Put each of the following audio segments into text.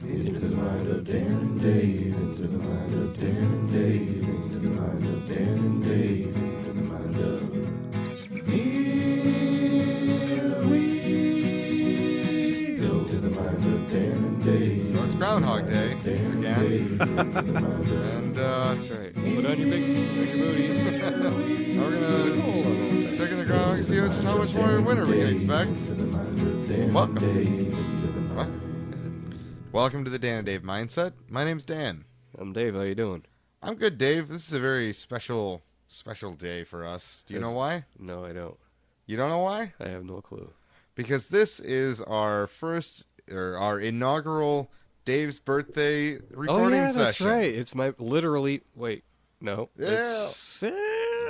Into the mind of Dan and Dave, into the mind of Dan and Dave, into the mind of Dan and Dave, into the mind of... Here we go to the mind of Dan and Dave. So it's Groundhog Day again. And that's right. Put on your booty. We're gonna check in the groundhog and see how much more winter we can expect. Welcome to the Dan and Dave Mindset. My name's Dan. I'm Dave. How you doing? I'm good, Dave. This is a very special day for us. Do you know why? No, I don't. You don't know why? I have no clue. Because this is our inaugural Dave's birthday recording session. That's right. It's my wait, no. Yeah.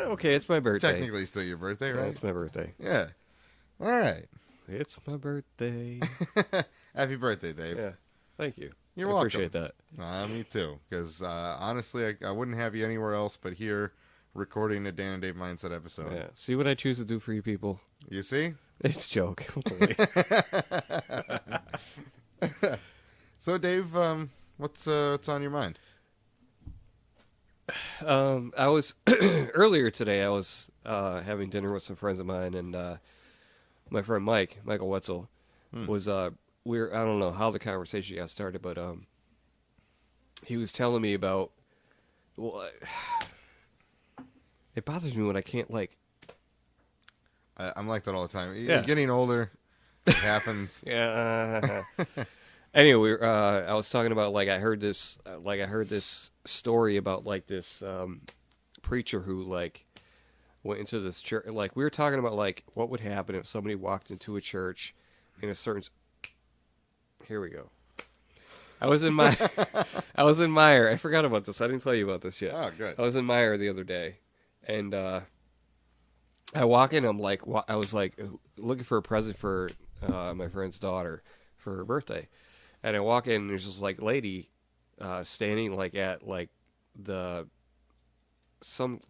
Okay, it's my birthday. Technically still your birthday, right? Yeah, it's my birthday. Yeah. All right. It's my birthday. Happy birthday, Dave. Yeah. Thank you. You're I welcome. Appreciate that. Me too. Because honestly, I wouldn't have you anywhere else but here recording the Dan and Dave Mindset episode. Yeah. See what I choose to do for you people? You see? It's a joke. So, Dave, what's on your mind? I was earlier today. I was having dinner with some friends of mine, and my friend Michael Wetzel, was I don't know how the conversation got started, but he was telling me about. Well, it bothers me when I can't I'm like that all the time. Yeah. You're getting older. It happens. Yeah. Anyway, I was talking about I heard this story about this preacher who went into this church. We were talking about what would happen if somebody walked into a church in a certain. Here we go. I was in Meyer. I forgot about this. I didn't tell you about this yet. Oh, good. I was in Meyer the other day, and I walk in. I was looking for a present for my friend's daughter for her birthday, and I walk in. And there's this lady standing at the some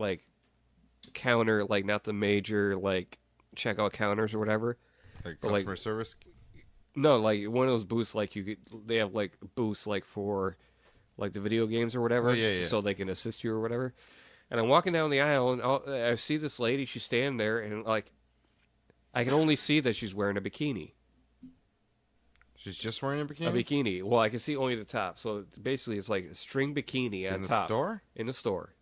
counter, not the major checkout counters or whatever. Like customer service. No, one of those booths they have booths for the video games or whatever. Oh, yeah. So they can assist you or whatever. And I'm walking down the aisle and I see this lady. She's standing there and I can only see that she's wearing a bikini. She's just wearing a bikini? A bikini. Well, I can see only the top. So basically it's a string bikini on top. In the store? In the store.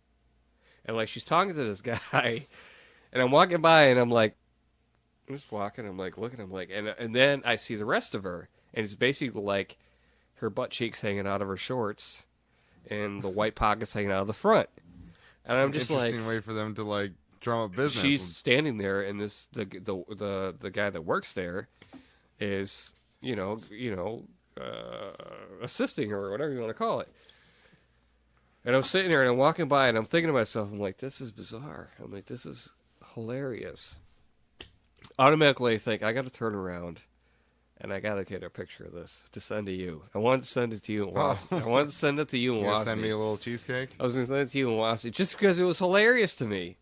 And she's talking to this guy. And I'm walking by and I'm I'm just walking, I'm looking, and then I see the rest of her, and it's basically her butt cheeks hanging out of her shorts, and the white pockets hanging out of the front. And I'm just interesting way for them to drum up business. She's standing there, and the guy that works there is assisting her or whatever you want to call it. And I'm sitting there and I'm walking by and I'm thinking to myself, I'm this is bizarre. I'm this is hilarious. Automatically I think I got to turn around and I got to get a picture of this to send to you. I wanted to send it to you in Wozny. I wanted to send it to you in Wozny. Wozny. Send me a little cheesecake? I was going to send it to you in Wozny just because it was hilarious to me.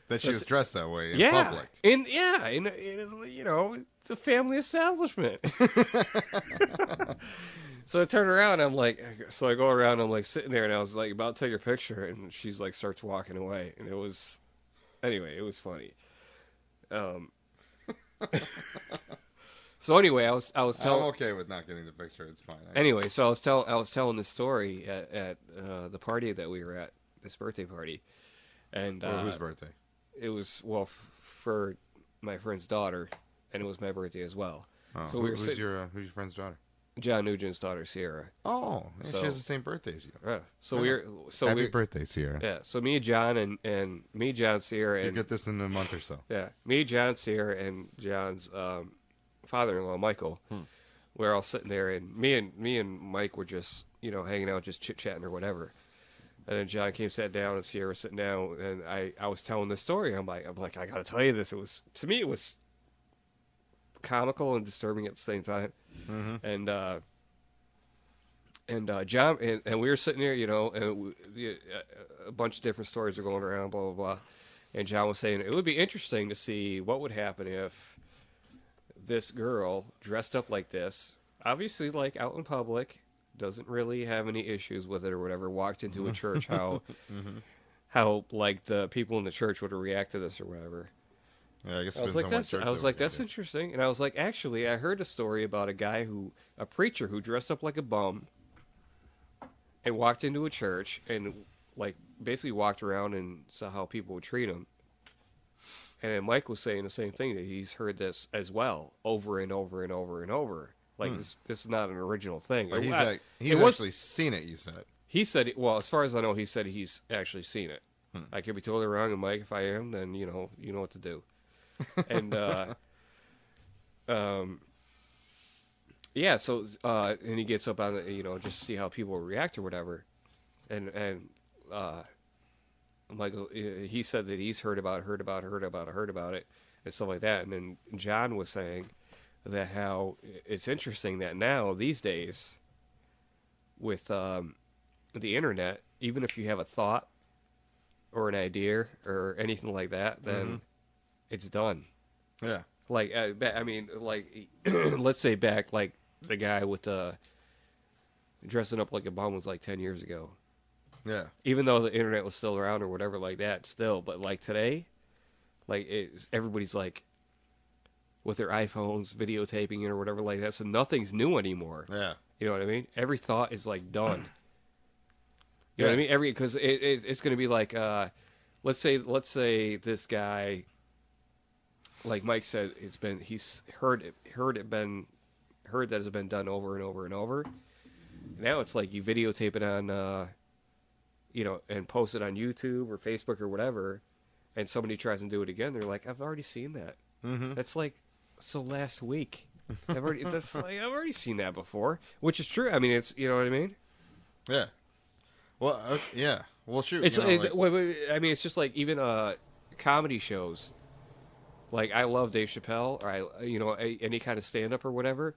That she was dressed that way in public. In the family establishment. So I turn around, so I go around, I'm sitting there, and I was about to take a picture, and she's starts walking away, and it was funny. So anyway, I was telling. I'm okay with not getting the picture. It's fine. Anyway, so I was telling this story at the party that we were at, this birthday party, and whose birthday? It was for my friend's daughter, and it was my birthday as well. Oh, so who's your friend's daughter? John Nugent's daughter, Sierra. Oh, she has the same birthday as you. Happy birthday, Sierra. Yeah. So me, John, and Sierra, and you get this in a month or so. Yeah, me, John, Sierra, and John's father-in-law, Michael. We're all sitting there, and me and Mike were just hanging out, just chit-chatting or whatever. And then John sat down, and Sierra was sitting down, and I was telling this story. I'm like, I got to tell you this. It was comical and disturbing at the same time. Mm-hmm. And John and we were sitting there, and a bunch of different stories are going around, blah blah blah. And John was saying it would be interesting to see what would happen if this girl dressed up like this, obviously out in public, doesn't really have any issues with it or whatever, walked into a church, how like the people in the church would react to this or whatever. Yeah, I guess I was like, that's interesting. And I was like, actually, I heard a story about a preacher who dressed up like a bum and walked into a church and like basically walked around and saw how people would treat him. And then Mike was saying the same thing, that he's heard this as well over and over and over and over. Like this is not an original thing. But he's actually seen it, you said. He said, well, as far as I know, he said he's actually seen it. I could be totally wrong, and Mike, if I am, then you know what to do. And yeah, so and he gets up on the, just see how people react or whatever, and Michael, he said that he's heard about it, and stuff like that. And then John was saying that how it's interesting that now these days with the internet, even if you have a thought or an idea or anything like that, then it's done. Yeah. Like, I mean, like, let's say back, like, the guy with dressing up like a bum was like 10 years ago. Yeah. Even though the internet was still around or whatever like that, still. But, like, today, like, everybody's, like, with their iPhones, videotaping it or whatever like that, so nothing's new anymore. Yeah. You know what I mean? Every thought is, like, done. You know what I mean? Because it's going to be like, let's say this guy, like Mike said, he's heard that it's been done over and over and over. Now it's like you videotape it on, and post it on YouTube or Facebook or whatever, and somebody tries to do it again. They're like, I've already seen that. That's like last week. I've already seen that before, which is true. I mean, it's what I mean. Yeah. Well, yeah. Well, shoot. I mean, it's just like even comedy shows. Like, I love Dave Chapelle, or any kind of stand-up or whatever.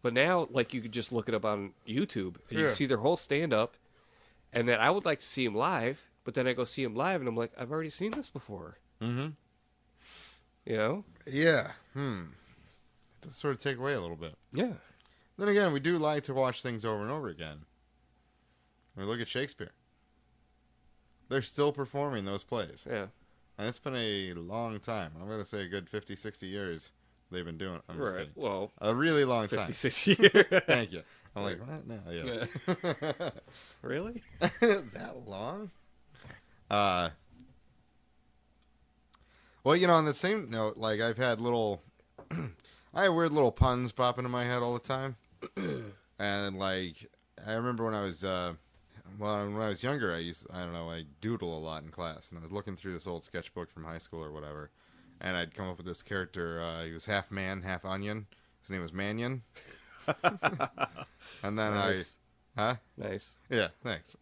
But now, like, you could just look it up on YouTube, and you can see their whole stand-up. And then I would like to see him live, but then I go see him live, and I'm like, I've already seen this before. You know? Yeah. It does sort of take away a little bit. Yeah. Then again, we do like to watch things over and over again. I mean, look at Shakespeare. They're still performing those plays. Yeah. And it's been a long time. I'm going to say a good 50, 60 years they've been doing it. I'm just kidding. Well, a really long 50, time. 60 years. Thank you. I'm like, what? No, yeah. Really? That long? Well, on the same note, like, I've had I have weird little puns pop into my head all the time. And, like, I remember when I was, when I was younger, I doodle a lot in class. And I was looking through this old sketchbook from high school or whatever. And I'd come up with this character. He was half man, half onion. His name was Manion. And then Nice. Nice. Yeah, thanks.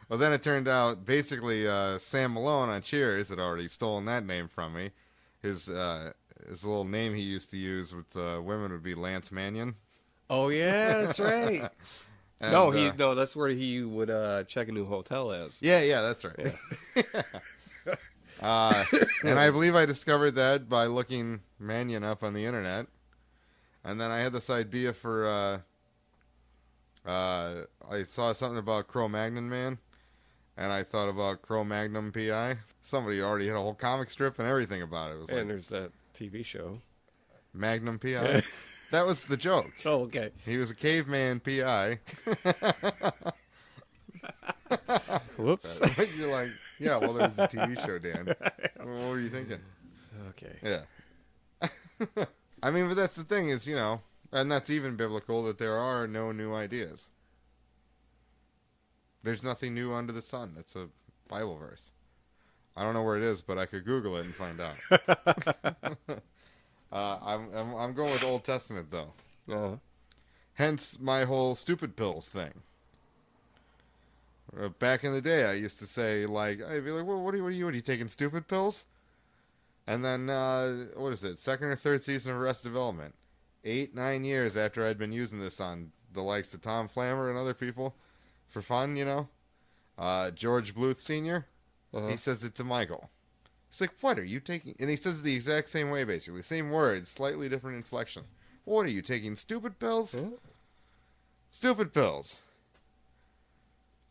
Well, then it turned out, basically, Sam Malone on Cheers had already stolen that name from me. His little name he used to use with women would be Lance Manion. Oh, yeah, that's right. And, no, that's where he would check a new hotel as. Yeah, that's right. Yeah. And I believe I discovered that by looking Manion up on the internet. And then I had this idea for, I saw something about Cro-Magnon Man, and I thought about Cro-Magnum P.I. Somebody already had a whole comic strip and everything about it. It was and there's that TV show. Magnum P.I.? That was the joke. Oh, okay. He was a caveman P.I. Whoops. You're like, yeah, well, there's a TV show, Dan. What were you thinking? Okay. Yeah. I mean, but that's the thing is, and that's even biblical, that there are no new ideas. There's nothing new under the sun. That's a Bible verse. I don't know where it is, but I could Google it and find out. I'm going with Old Testament, though. Uh-huh. Hence my whole stupid pills thing. Back in the day, I used to say, like, I'd be like, well, what are you taking stupid pills? And then, what is it, second or third season of Arrested Development. 8-9 years after I'd been using this on the likes of Tom Flammer and other people for fun, George Bluth Sr., he says it to Michael. He's like, what are you taking? And he says it the exact same way, basically. Same words, slightly different inflection. What are you taking, stupid pills? Stupid pills.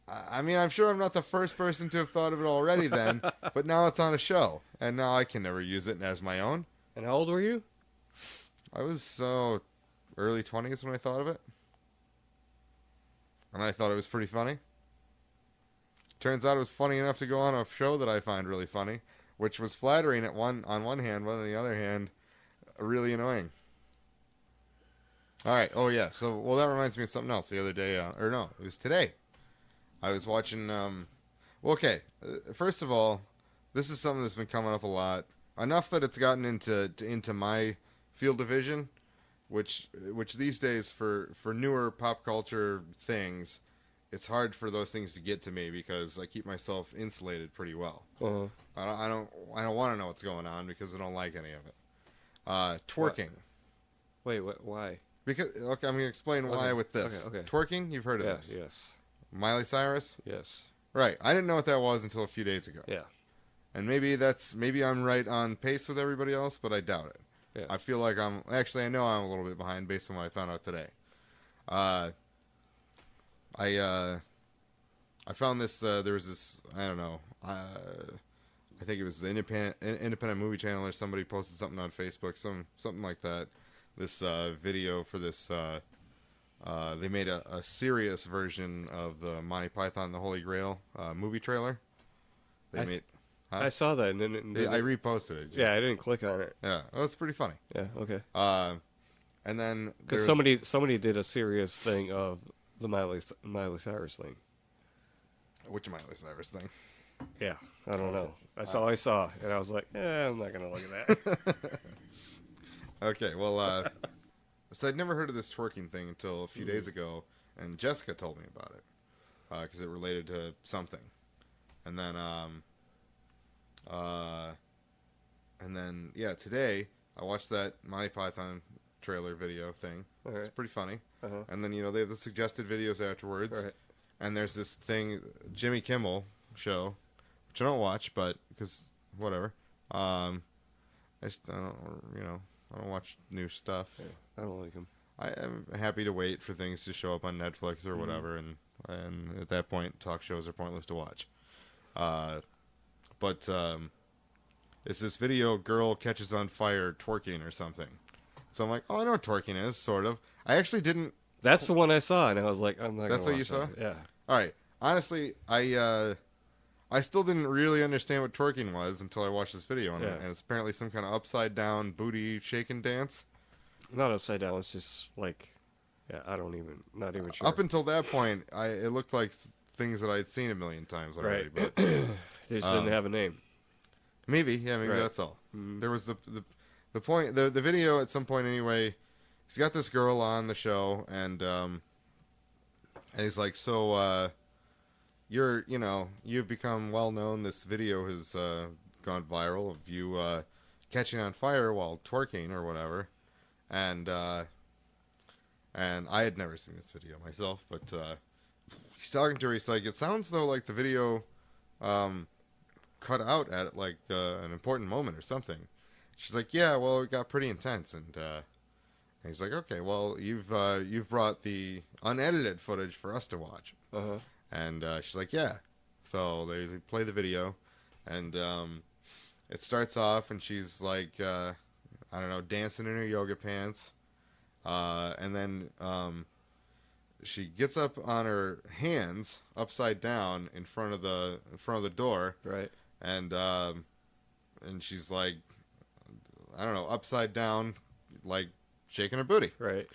I mean, I'm sure I'm not the first person to have thought of it already then, but now it's on a show, and now I can never use it as my own. And how old were you? I was early 20s when I thought of it. And I thought it was pretty funny. Turns out it was funny enough to go on a show that I find really funny, which was flattering on one hand, but on the other hand, really annoying. All right. Oh, yeah. So, well, that reminds me of something else. The other day, or no, it was today. I was watching, first of all, this is something that's been coming up a lot. Enough that it's gotten into my field of vision, which these days for newer pop culture things, it's hard for those things to get to me because I keep myself insulated pretty well. Uh-huh. I don't want to know what's going on because I don't like any of it. Twerking. Wait, why? Because I'm going to explain why with this. Okay. Twerking, you've heard of this. Yes. Miley Cyrus? Yes. Right. I didn't know what that was until a few days ago. Yeah. And maybe I'm right on pace with everybody else, but I doubt it. Yeah. I feel like I know I'm a little bit behind based on what I found out today. I found this, there was this, I don't know, I think it was the Independent Movie Channel or somebody posted something on Facebook, something like that. This video for this, they made a serious version of the Monty Python and the Holy Grail movie trailer. I saw that, and then I reposted it. Yeah, I didn't click on it. Yeah, oh, it's pretty funny. Yeah, okay. And then because somebody did a serious thing of the Miley Cyrus thing. Which Miley Cyrus thing? Yeah, I don't know. That's all I saw, and I was like, I'm not gonna look at that. Okay, well, so I'd never heard of this twerking thing until a few days ago, and Jessica told me about it because it related to something, and then yeah, today I watched that Monty Python trailer video thing. All right. It's pretty funny. Uh-huh. And then they have the suggested videos afterwards, Right. and there's this thing, Jimmy Kimmel show, which I don't watch, but because whatever. I don't watch new stuff. Yeah, I don't like him. I am happy to wait for things to show up on Netflix or whatever, and at that point, talk shows are pointless to watch. But it's this video, girl catches on fire twerking or something. So I'm like, oh, I know what twerking is, sort of. I actually didn't. That's the one I saw, and I was like, I'm not. That's gonna what you watch saw? that. Yeah. All right. Honestly, I still didn't really understand what twerking was until I watched this video, and it's apparently some kind of upside down booty shaking dance. Not upside down. It's just like, not even sure. Up until that point, it looked like things that I'd seen a million times already. Right. But They just didn't have a name. maybe that's all. Mm-hmm. There was the point, the video at some point anyway. He's got this girl on the show, and he's like, so you've become well known. This video has gone viral of you catching on fire while twerking or whatever, and I had never seen this video myself, but he's talking to her. He's like, it sounds though like the video cut out at like an important moment or something. She's like, yeah, well, it got pretty intense, and he's like, okay, well, you've brought the unedited footage for us to watch. Uh-huh. And she's like, yeah. So they play the video, and it starts off, and she's like, I don't know, dancing in her yoga pants, and then she gets up on her hands upside down in front of the door, Right. and she's like, I don't know, upside down, like shaking her booty. Right.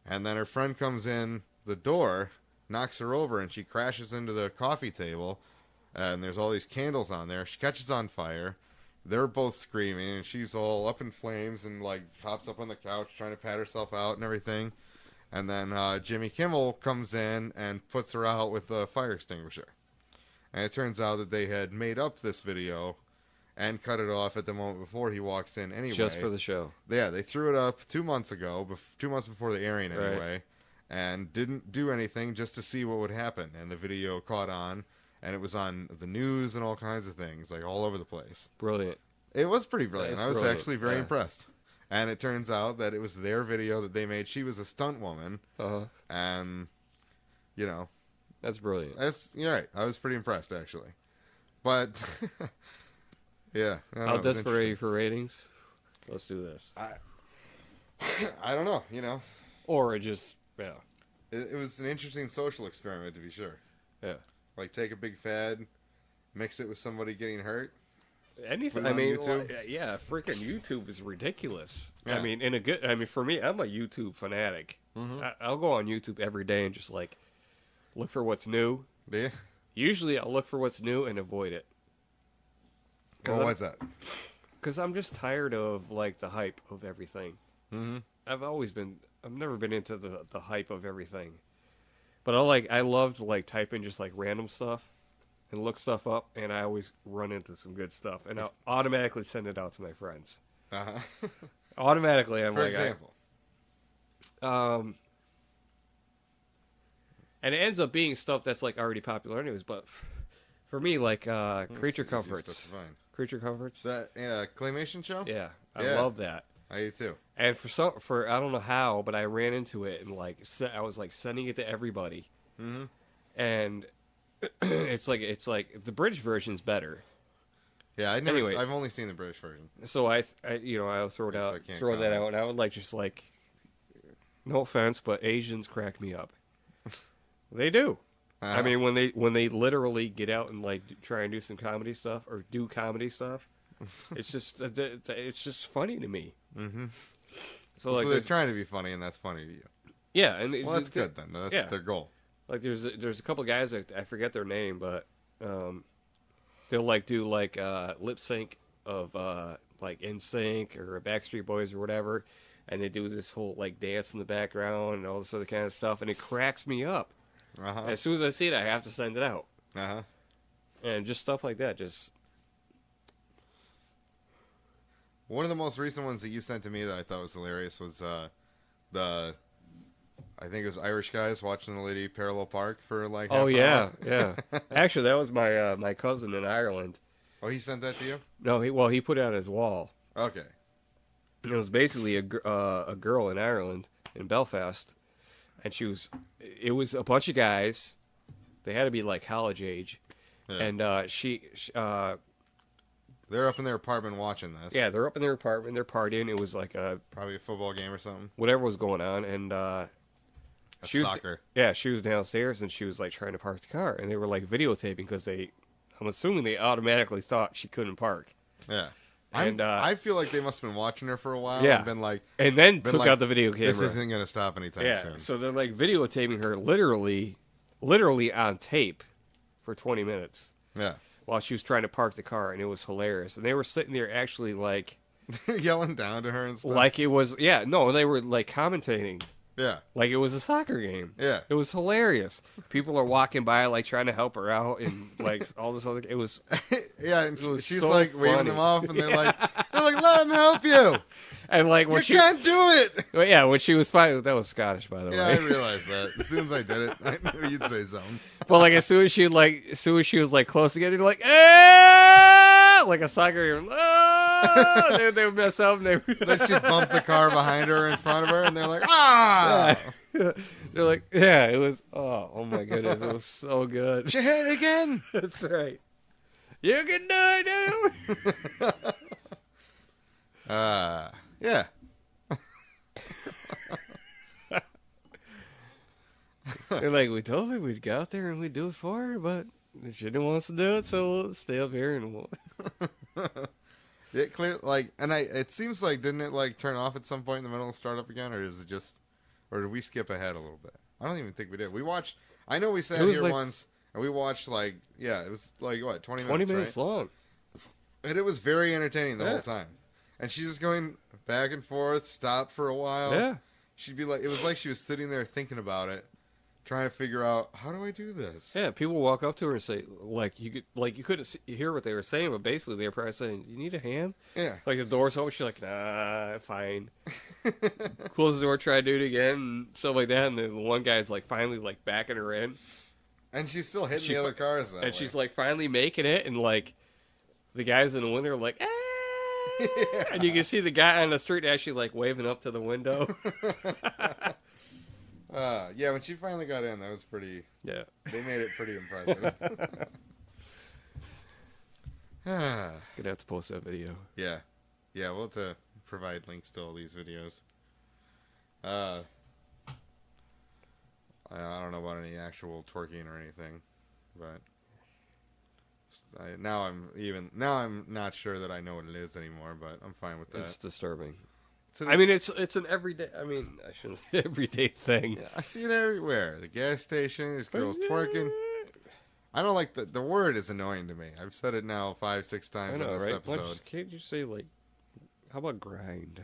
And then her friend comes in the door, knocks her over, and she crashes into the coffee table. And there's all these candles on there. She catches on fire. They're both screaming, and she's all up in flames and like pops up on the couch trying to pat herself out and everything. And then Jimmy Kimmel comes in and puts her out with a fire extinguisher. And it turns out that they had made up this video and cut it off at the moment before he walks in anyway. Just for the show. Yeah, they threw it up 2 months ago, 2 months before the airing anyway, Right. and didn't do anything just to see what would happen. And the video caught on, and it was on the news and all kinds of things, like all over the place. Brilliant. It was pretty brilliant. That I is was brilliant. actually very Yeah. impressed. And it turns out that it was their video that they made. She was a stunt woman, Uh-huh. and you know, That's brilliant. you're right. I was pretty impressed actually, but yeah. I don't How know, it was desperate are you interesting. for ratings? Let's do this. I don't know. You know, Or just, yeah. it was an interesting social experiment to be sure. Yeah. Like take a big fad, mix it with somebody getting hurt. Anything. Put it I on mean, YouTube? yeah, freaking YouTube is ridiculous. Yeah. I mean, for me, I'm a YouTube fanatic. Mm-hmm. I'll go on YouTube every day and just like look for what's new. Do you? Usually, I'll look for what's new and avoid it. Why is that? Because I'm just tired of like the hype of everything. Mm-hmm. I've never been into the hype of everything. But I loved like typing just like random stuff and look stuff up, and I always run into some good stuff, and I'll automatically send it out to my friends. Uh-huh. Automatically, I'm For like, example. and it ends up being stuff that's like already popular anyways. But for me, like creature Easy comforts, stuff to find. creature comforts. That claymation show? Yeah, I Yeah. love that. I do too. And for I don't know how, but I ran into it and like I was like sending it to everybody, Mm-hmm. and it's like the British version's better. Yeah, I've only seen the British version. So I'll throw So I can't that comment. out, and I would like just like, no offense, but Asians crack me up. They do. I mean, when they literally get out and like try and do some comedy stuff or do comedy stuff, it's just funny to me. Mm-hmm. So So like they're trying to be funny, and that's funny to you. yeah, and Well, that's good then. That's yeah. their goal. Like there's a couple guys that I forget their name, but they'll like do like lip sync of like NSYNC or Backstreet Boys or whatever, and they do this whole like dance in the background and all this other kind of stuff, and it cracks me up. Uh-huh. As soon as I see it, I have to send it out, Uh-huh. and just stuff like that. Just One of the most recent ones that you sent to me that I thought was hilarious was I think it was Irish guys watching the lady parallel park for like half oh an yeah, hour. yeah. Actually, that was my my cousin in Ireland. Oh, he sent that to you? No, he put it on his wall. Okay. It was basically a girl in Ireland, in Belfast, and it was a bunch of guys. They had to be like college age, Yeah. and They're up in their apartment watching this. yeah, they're up in their apartment, they're partying. It was like Probably a football game or something. whatever was going on, and she was Soccer. she was downstairs and she was like trying to park the car, and they were like videotaping because I'm assuming they automatically thought she couldn't park. Yeah. And I feel like they must have been watching her for a while Yeah. and been like, And then Been took like, out the video camera. this isn't going to stop anytime yeah, soon. so they're like videotaping her literally on tape for 20 minutes Yeah. while she was trying to park the car, and it was hilarious. And they were sitting there actually like They're yelling down to her and stuff. it was they were like commentating Yeah. like it was a soccer game. Yeah. It was hilarious. People are walking by like trying to help her out and like all this other. It was Yeah, and It was she's so like waving funny. them off, and they're like, let him help you. and like when You she can't do it. well, yeah when she was fine. That was Scottish, by the Yeah, I way. realized that. As soon as I did it, I knew you'd say something. But like as soon as she was like close to getting like ah! Like a soccer game. Ah! they would mess up. And Then she'd bump the car behind her in front of her, and they're like, ah! they're like, yeah, it was. Oh my goodness, it was so good. She hit it again. That's right. You can do it, dude. Yeah. They're like, we told her we'd go out there and we'd do it for her, but she didn't want us to do it, so we'll stay up here and we'll... It clear it seems like didn't it like turn off at some point in the middle and start up again, or is it just, or did we skip ahead a little bit? I don't even think we did. We watched. I know we sat It was here like- once and we watched it was like what 20 20 minutes, minutes right? long. And it was very entertaining the Yeah. whole time. And she's just going back and forth, stop for a while. Yeah. She'd be like, it was like she was sitting there thinking about it, trying to figure out, how do I do this? Yeah, people walk up to her and say, you couldn't hear what they were saying, but basically they were probably saying, you need a hand? Yeah. Like the door's open, she's like, nah, fine. Close the door, try to do it again, and stuff like that. And then the one guy's like finally like backing her in. And she's still hitting She the other fi- cars that way. And she's like finally making it, and like the guys in the window are like, ah! Yeah. And you can see the guy on the street actually like waving up to the window. Yeah, when she finally got in, that was pretty. Yeah. They made it pretty impressive. Gonna have to post that video. Yeah. Yeah, we'll have to provide links to all these videos. I don't know about any actual twerking or anything, but now I'm not sure that I know what it is anymore, but I'm fine with that. It's disturbing. It's an everyday. I shouldn't say everyday thing. Yeah, I see it everywhere. The gas station, there's girls twerking. I don't like the word is annoying to me. I've said it now 5-6 times I know, in this right? episode. Can't you say like, how about grind?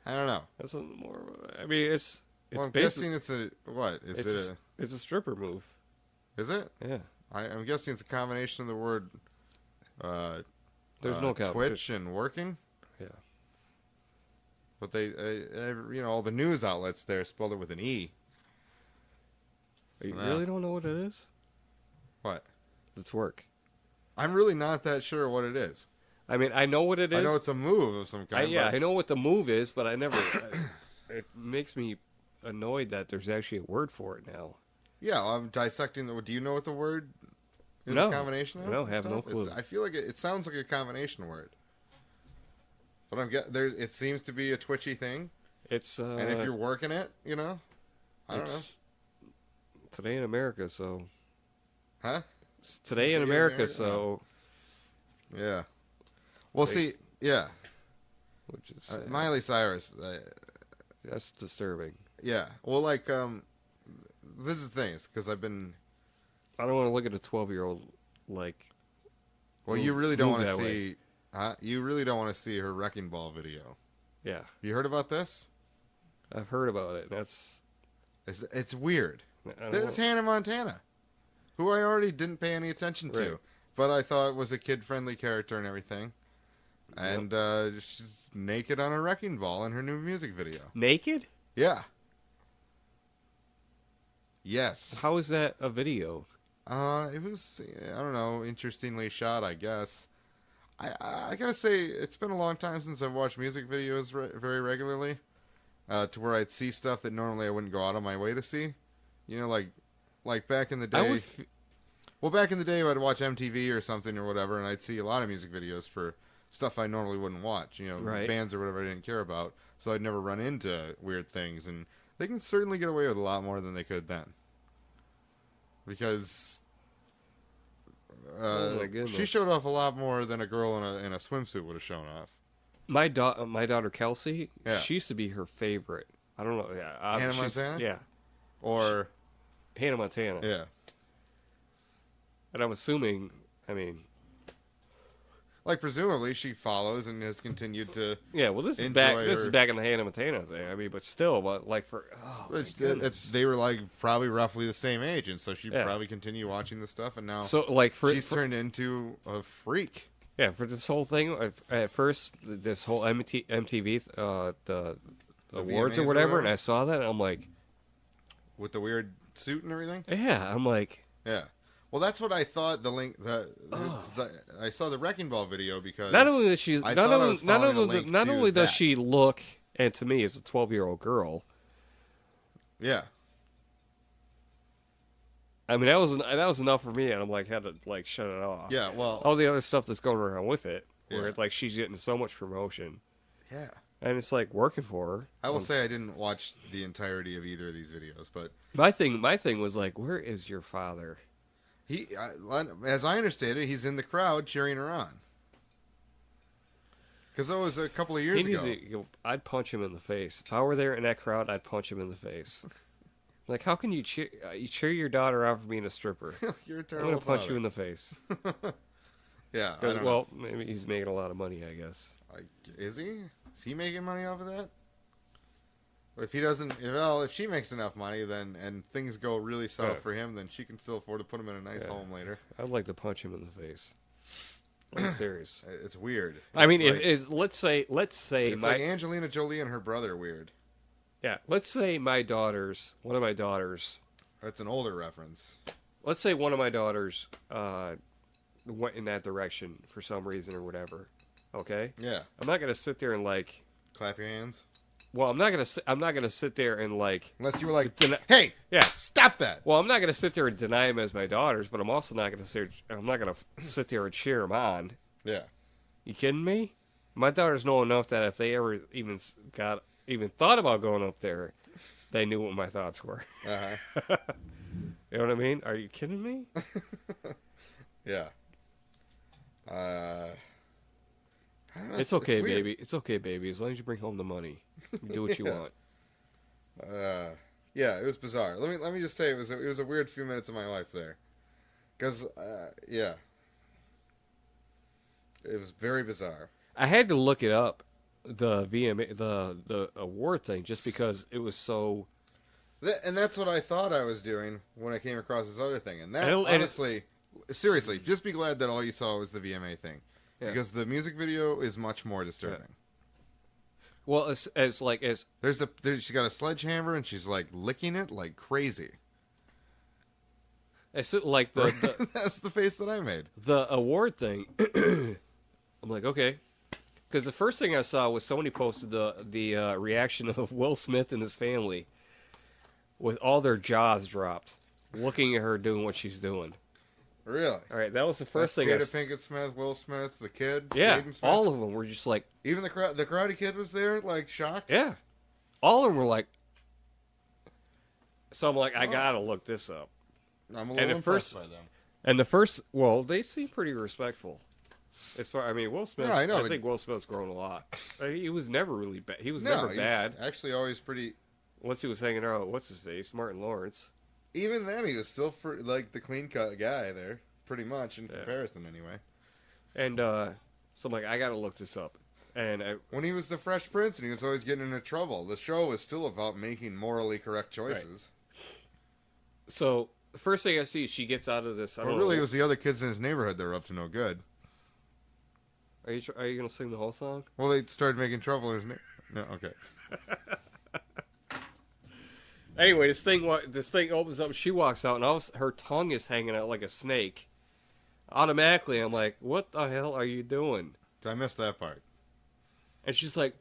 I don't know. That's a more. I mean, it's I'm guessing it's a what? It's a stripper move. Is it? Yeah. I'm guessing it's a combination of the word. There's no Twitch and working. Yeah. But they, all the news outlets there spelled it with an E. You really don't know what it is? What? The twerk. I'm really not that sure what it is. I mean, I know what it is. I know it's a move of some kind. I know what the move is, but I never. It makes me annoyed that there's actually a word for it now. Yeah, I'm dissecting the. Do you know what the word is? No. A combination of? No, I have no clue. I feel like it sounds like a combination word. But it seems to be a twitchy thing. It's and if you're working it, I don't know. Today in America, so. Huh? It's today in America, so. Yeah. Well, yeah. Which is Miley Cyrus. That's disturbing. Yeah. Well, this is the thing, because I've been. I don't want to look at a 12-year-old like. Well, you really don't want to see. You really don't want to see her wrecking ball video. Yeah. You heard about this? I've heard about it. It's weird. It's Hannah Montana, who I already didn't pay any attention to, Right. but I thought was a kid-friendly character and everything. And she's naked on a wrecking ball in her new music video. Naked? Yeah. Yes. How is that a video? It was, I don't know, interestingly shot, I guess. I gotta say, it's been a long time since I've watched music videos very regularly, to where I'd see stuff that normally I wouldn't go out of my way to see. Like back in the day. Well, back in the day, I'd watch MTV or something or whatever, and I'd see a lot of music videos for stuff I normally wouldn't watch, Right. bands or whatever I didn't care about, so I'd never run into weird things, and they can certainly get away with a lot more than they could then. Because oh my goodness. she showed off a lot more than a girl in a swimsuit would have shown off. My daughter Kelsey, Yeah. she used to be her favorite. I don't know. Yeah, Hannah Montana? Yeah, Or, Hannah Montana. yeah. And I'm assuming, Presumably she follows and has continued to... yeah. Well, this is back in the Hannah Montana thing. But still, they were probably roughly the same age, and so she'd Yeah. probably continue watching the stuff, and now she's turned into a freak. Yeah, for this whole thing, at first, this whole MTV, the awards VMAs or or whatever, whatever? and I saw that, and I'm like... With the weird suit and everything? Yeah, I'm like... Yeah. Well, that's what I thought. I saw the wrecking ball video because Not only does she, I not thought I was following a only, link not to only does that. she look, and to me, as a 12-year-old girl, Yeah. I mean, that was enough for me, and I'm like, had to shut it off. Yeah. Well. All the other stuff that's going around with it, where Yeah. she's getting so much promotion, Yeah. and it's working for her. I will say I didn't watch the entirety of either of these videos, but My thing was where is your father? as I understand it, he's in the crowd cheering her on. Because that was a couple of years ago. I'd punch him in the face. If I were there in that crowd, I'd punch him in the face. How can you cheer your daughter out for being a stripper? You're a I'm terrible going to punch father. you in the face. Yeah. I don't know. Well, maybe he's making a lot of money, I guess. Is he? Is he making money off of that? If he doesn't, if she makes enough money, and things go really south Yeah. for him, then she can still afford to put him in a nice home later. I'd like to punch him in the face. I'm serious. It's weird. I mean, It's let's say it's like Angelina Jolie and her brother weird. yeah, let's say one of my daughters. That's an older reference. Let's say one of my daughters went in that direction for some reason or whatever. Okay, Yeah. I'm not gonna sit there and Clap your hands. Well, I'm not gonna sit there and like. Unless you were like, hey, Yeah. stop that. Well, I'm not gonna sit there and deny them as my daughters, but I'm also not gonna sit. I'm not gonna sit there and cheer them on. Yeah. You kidding me? My daughters know enough that if they ever even thought about going up there, they knew what my thoughts were. Uh-huh. You know what I mean? Are you kidding me? Yeah. I don't know, It's okay, weird. baby. It's okay, baby. As long as you bring home the money, you do what you Yeah. want. Yeah, it was bizarre. Let me just say it was a weird few minutes of my life there, because yeah, it was very bizarre. I had to look it up, the VMA, the award thing, just because it was so. And that's what I thought I was doing when I came across this other thing. And that, And honestly, seriously, just be glad that all you saw was the VMA thing, Yeah. because the music video is much more disturbing. Well, as like as She's got a sledgehammer and she's like licking it like crazy. like the That's the face that I made. the award thing. I'm like, okay, because the first thing I saw was somebody posted the reaction of Will Smith and his family with all their jaws dropped, looking at her doing what she's doing. Really? All right, that was the first thing. Jada Pinket-Smith, Will Smith, the kid. Yeah, Jaden Smith. all of them were just like, Even the Karate Kid was there, like shocked. yeah, all of them were like. So I'm like, I Oh. gotta look this up. I'm a And little at impressed first- by them. And the first, well, they seem pretty respectful. As far, I mean, Will Smith. Yeah, I know, but- think Will Smith's grown a lot. He was never really bad. He was No, never he's bad. actually always pretty. Once he was hanging out, what's his face, Martin Lawrence. Even then, he was still like the clean cut guy there, pretty much in comparison, anyway. And so I'm like, I gotta look this up. And When he was the Fresh Prince and he was always getting into trouble, the show was still about making morally correct choices. so the first thing I see is she gets out of this. I But don't really, it know. was the other kids in his neighborhood that were up to no good. Are you gonna sing the whole song? Well, they started making trouble in his neighborhood. No, okay. Anyway, this thing opens up. She walks out, and her tongue is hanging out like a snake. Automatically, I'm like, "What the hell are you doing?" I missed that part. And she's like,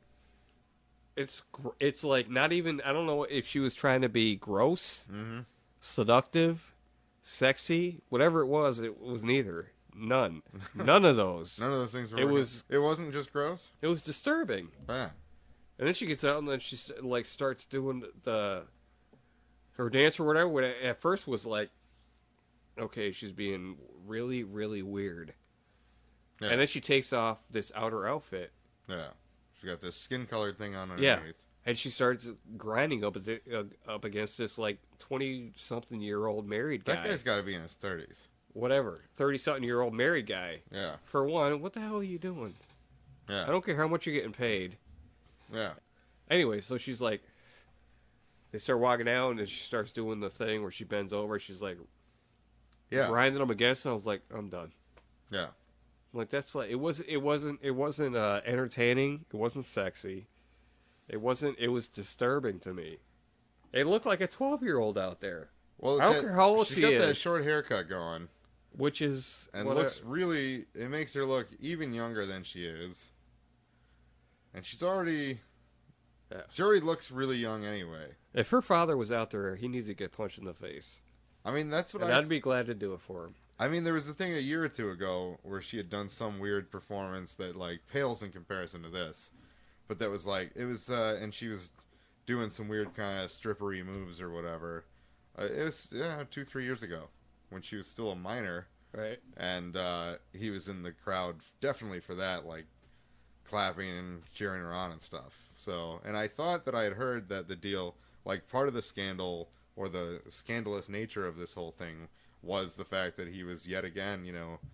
"It's like not even. I don't know if she was trying to be gross, seductive, sexy, whatever it was. It was neither. None of those. None of those things were. It It wasn't just gross. It was disturbing. Yeah. And then she gets out, and then she like starts doing her dance or whatever. What at first was like, okay, she's being really, really weird. Yeah. And then she takes off this outer outfit. Yeah. She got this skin colored thing on Yeah. underneath. And she starts grinding up against this like 20-something-year-old married guy. That guy's got to be in his 30s. Whatever, 30-something-year-old married guy. Yeah. For one, what the hell are you doing? Yeah. I don't care how much you're getting paid. Yeah. Anyway, so she's like, they start walking out, and then she starts doing the thing where she bends over. She's like, Yeah. grinding them against. And I was like, I'm done. Yeah. I'm like, that's like it wasn't entertaining. It wasn't sexy. It was disturbing to me. It looked like a 12-year-old out there. Well, I don't care how old she she's got that is. short haircut going, Which is and looks really. It makes her look even younger than she is. And she already looks really young anyway. if her father was out there, he needs to get punched in the face. I mean, that's what And I'd be glad to do it for him. I mean, there was a thing a year or two ago where she had done some weird performance that like pales in comparison to this, but that was like it was, and she was doing some weird kind of strippery moves or whatever. It was 2-3 years ago when she was still a minor, Right. and he was in the crowd definitely for that, like clapping and cheering her on and stuff. So, and I thought that I had heard that the deal, like part of the scandal or the scandalous nature of this whole thing was the fact that he was yet again,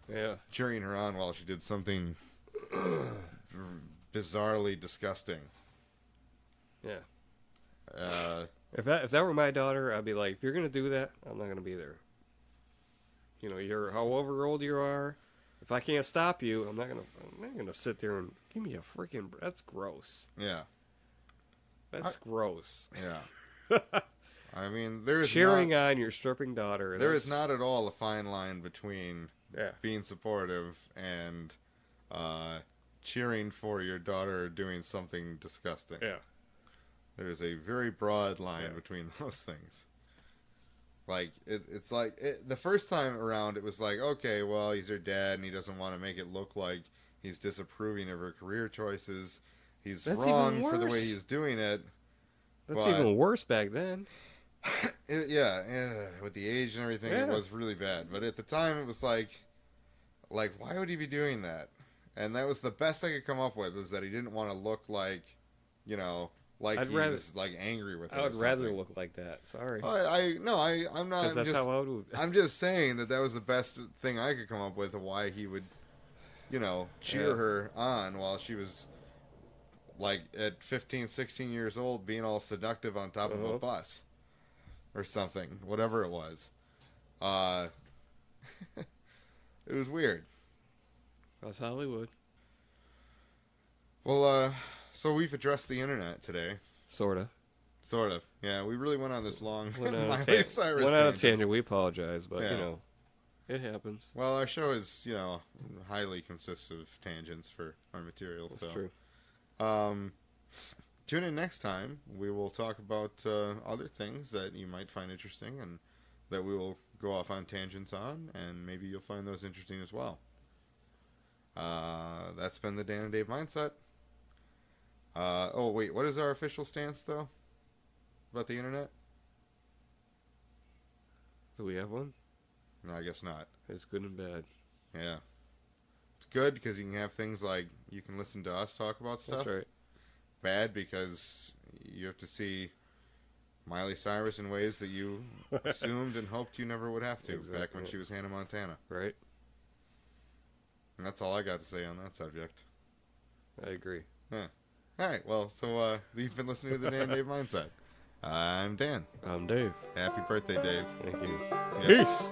Yeah. cheering her on while she did something bizarrely disgusting. Yeah. If that were my daughter, I'd be like, if you're gonna do that, I'm not gonna be there. You're however old you are. If I can't stop you, I'm not gonna sit there and give me a freaking. That's gross. Yeah, That's gross. yeah. I mean, there is Cheering on your stripping daughter. There is not at all a fine line between Yeah. being supportive and cheering for your daughter doing something disgusting. Yeah. There's a very broad line between those things. Like, it's like, the first time around, it was like, okay, well, he's her dad, and he doesn't want to make it look like he's disapproving of her career choices. That's wrong for the way he's doing it. That's even worse back then. Yeah, with the age and everything, it was really bad. But at the time, it was like, why would he be doing that? And that was the best I could come up with, is that he didn't want to look like, you know, like was like angry with her. I would rather look like that. Sorry. I'm not. That's how I would. I'm just saying that was the best thing I could come up with of why he would, you know, cheer her on while she was, like, at 15, 16 years old, being all seductive on top of a bus or something, whatever it was. It was weird. That's Hollywood. Well, so we've addressed the internet today. Sort of. Yeah, we really went on this long Miley Cyrus went on a tangent. We apologize, but, you know, it happens. Well, our show is, you know, highly consists of tangents for our material. That's true. Tune in next time. We will talk about other things that you might find interesting and that we will go off on tangents on, and maybe you'll find those interesting as well. That's been the Dan and Dave Mindset. Oh, wait, what is our official stance, though, about the internet? Do we have one? No, I guess not. It's good and bad. Yeah. It's good because you can have things like you can listen to us talk about stuff. That's right. Bad because you have to see Miley Cyrus in ways that you assumed and hoped you never would have to back when she was Hannah Montana. Right. And that's all I got to say on that subject. I agree. Yeah. All right. Well, so you've been listening to the Dan and Dave Mindset. I'm Dan. I'm Dave. Happy birthday, Dave. Thank you. Yeah. Peace.